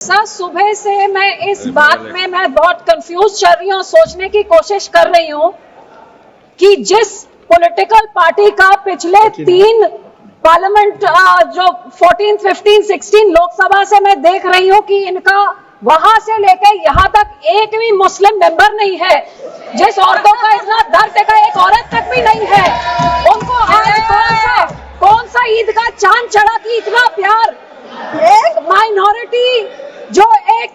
सुबह से मैं इस बात में मैं बहुत कंफ्यूज चल रही हूँ, सोचने की कोशिश कर रही हूँ कि जिस पॉलिटिकल पार्टी का पिछले 3 पार्लियामेंट जो 14, 15, 16 लोकसभा से मैं देख रही हूँ कि इनका वहां से लेकर यहाँ तक एक भी मुस्लिम मेंबर नहीं है। जिस औरतों का इतना दर्द का एक औरत तक भी नहीं है, उनको आज कौन सा ईद का चांद चढ़ा कि इतना प्यार। एक माइनॉरिटी जो एक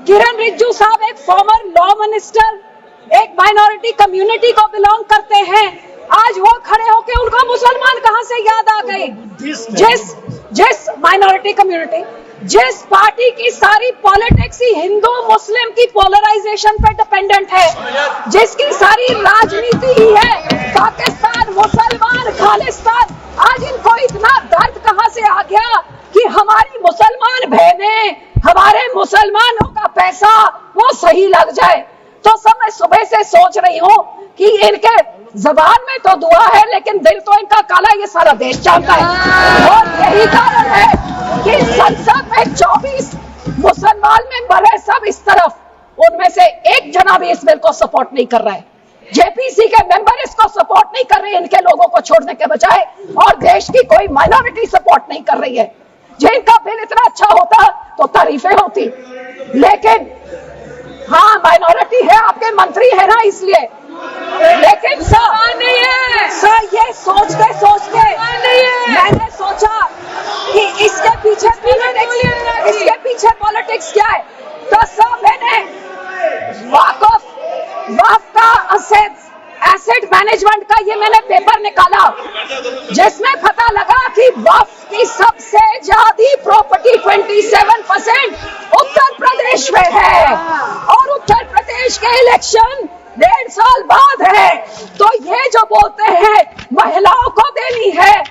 किरण रिजिजू साहब एक फॉर्मर लॉ मिनिस्टर एक माइनॉरिटी कम्युनिटी को बिलोंग करते हैं, आज वो खड़े होके उनको मुसलमान कहां से याद आ गए। जिस माइनॉरिटी कम्युनिटी, जिस पार्टी की सारी पॉलिटिक्स ही हिंदू मुस्लिम की पोलराइजेशन पे डिपेंडेंट है, जिसकी सारी राजनीति ही है पाकिस्तान मुसलमान खालिस्तान, आज इनको इतना दर्द कहां से आ गया कि हमारी मुसलमान बहनें, हमारे मुसलमानों का पैसा वो सही लग जाए। तो सब मैं सुबह से सोच रही हूँ कि इनके जबान में तो दुआ है लेकिन दिल तो इनका काला, ये सारा देश जानता है। और यही कारण है कि संसद में 24 मुसलमान मेंबर है, सब इस तरफ, उनमें से एक जना भी इस बिल को सपोर्ट नहीं कर रहा है। जेपीसी के मेंबर इसको सपोर्ट नहीं कर रहे, इनके लोगों को छोड़ने के बजाय, और देश की कोई माइनॉरिटी सपोर्ट नहीं कर रही है। जिनका बिल इतना अच्छा होता तो तारीफें होती, लेकिन हाँ माइनॉरिटी है, आपके मंत्री है ना इसलिए, लेकिन सर ये सोचते सोचते मैंने सोचा कि इसके पीछे पॉलिटिक्स क्या है। तो सर मैंने वक्फ का एसेट मैनेजमेंट का ये मैंने पेपर निकाला, जिसमें पता लगा कि वक्फ की सबसे ज्यादा प्रॉपर्टी 27% उत्तर प्रदेश में है, और उत्तर प्रदेश के इलेक्शन 1.5 साल बाद है। तो ये जो बोलते हैं महिलाओं को देनी है,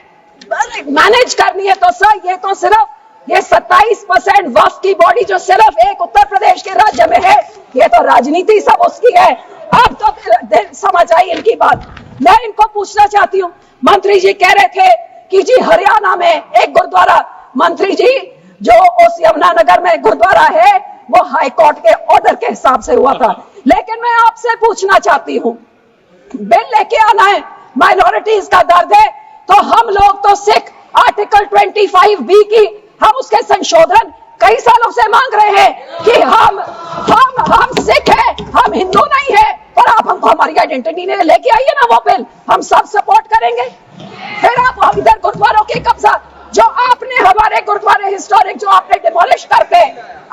मैनेज करनी है, तो सर ये तो सिर्फ ये 27% वक्फ की बॉडी जो सिर्फ एक उत्तर प्रदेश के राज्य में है, ये तो राजनीति सब उसकी है। अब तो समझ आई इनकी बात। मैं इनको पूछना चाहती हूँ, मंत्री जी कह रहे थे कि जी हरियाणा में एक गुरुद्वारा, मंत्री जी जो उस यमुनानगर में गुरुद्वारा है वो हाई कोर्ट के ऑर्डर के हिसाब से हुआ था, लेकिन मैं आपसे पूछना चाहती हूँ, बिल लेके आना है, माइनॉरिटीज का दर्द है, तो हम लोग तो सिख आर्टिकल 25B की हम उसके संशोधन कई सालों से मांग रहे हैं कि हम सिख हैं, हम हिंदू नहीं है, पर आप हमको हमारी आइडेंटिटी ने लेके आइए ना वो बिल, हम सब सपोर्ट करेंगे। फिर आप इधर गुरुद्वारों के कब्जा, जो आपने हमारे गुरुद्वारे हिस्टोरिक जो आपने डिमोलिश करते,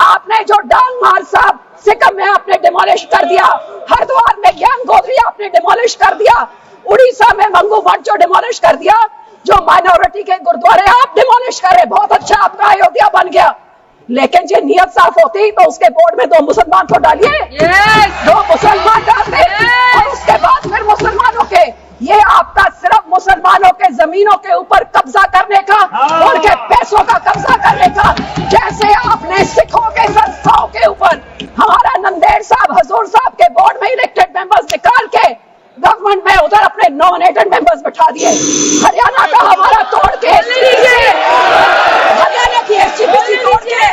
आपने जो डांग मार साहब सिक्किम में आपने डिमोलिश कर दिया, हरिद्वार में ज्ञान गोदरी आपने डिमोलिश कर दिया, उड़ीसा में मंगू भट्ट जो डिमोलिश कर दिया, जो माइनॉरिटी के गुरुद्वारे आप डिमोलिश करे, बहुत अच्छा आपका अयोध्या बन गया। लेकिन जो नियत साफ होती तो उसके बोर्ड में 2 मुसलमान को डालिए, 2 मुसलमान डालते, और उसके बाद फिर मुसलमानों के, ये आपका सिर्फ मुसलमानों के जमीनों के ऊपर कब्जा करने का, उनके पैसों का कब्जा करने का, जैसे आपने सिखों के संस्थाओं के ऊपर हमारा नंदेड़ साहब हजूर साहब के बोर्ड में इलेक्टेड मेंबर्स निकाल के गवर्नमेंट में उधर अपने नॉमिनेटेड मेंबर्स बैठा दिए। हरियाणा का हमारा तोड़ के हरियाणा की एसजीपीसी तोड़ के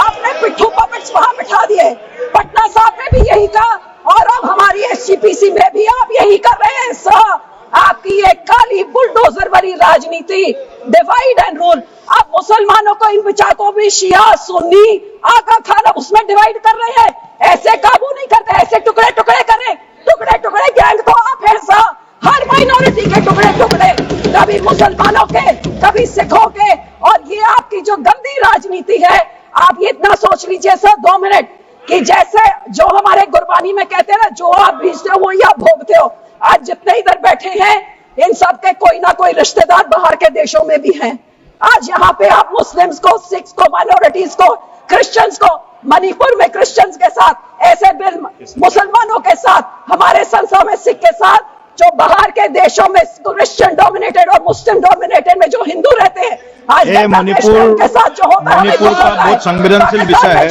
आपने पिट्ठू पपेट्स वहां बैठा दिए। पटना साहब ने भी यही कहा, और अब हमारी एसजीपीसी में भी आप यही कर रहे हैं। सर आपकी ये काली बुलडोजर वाली राजनीति, डिवाइड एंड रूल, आप मुसलमानों को इन बिचारों भी शिया सुन्नी आका खाना उसमें डिवाइड कर रहे हैं। ऐसे काबू नहीं करते, ऐसे टुकड़े टुकड़े करें, टुकड़े टुकड़े गैंग तो आप हैं सर, हर माइनॉरिटी के टुकड़े टुकड़े, कभी मुसलमानों के कभी सिखों के, और ये आपकी जो गंदी राजनीति है। आप ये इतना सोच लीजिए सर 2 मिनट कि जैसे जो हमारे गुरबानी में कहते हैं ना, जो आप बीजते हो वही आप भोगते हो। आज जितने इधर बैठे हैं इन सब के कोई ना कोई रिश्तेदार बाहर के देशों में भी हैं। आज यहाँ पे आप मुस्लिम्स को, सिख्स को, माइनॉरिटीज को, क्रिश्चियंस को, मणिपुर में क्रिश्चियंस के साथ ऐसे बिल, मुसलमानों के साथ, हमारे संसद में सिख के साथ, जो बाहर के देशों में क्रिश्चियन डोमिनेटेड और मुस्लिम डोमिनेटेड में जो हिंदू रहते हैं, आज मणिपुर के साथ जो होता है, मणिपुर का बहुत संवेदनशील विषय है।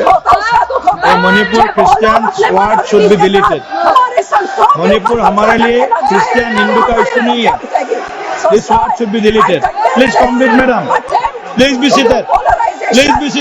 Manipur Christians word should be deleted. Manipur हमारे लिए क्रिश्चियन हिंदू का इश्यू नहीं है। This word should be deleted. Please complete madam, please be seated, please be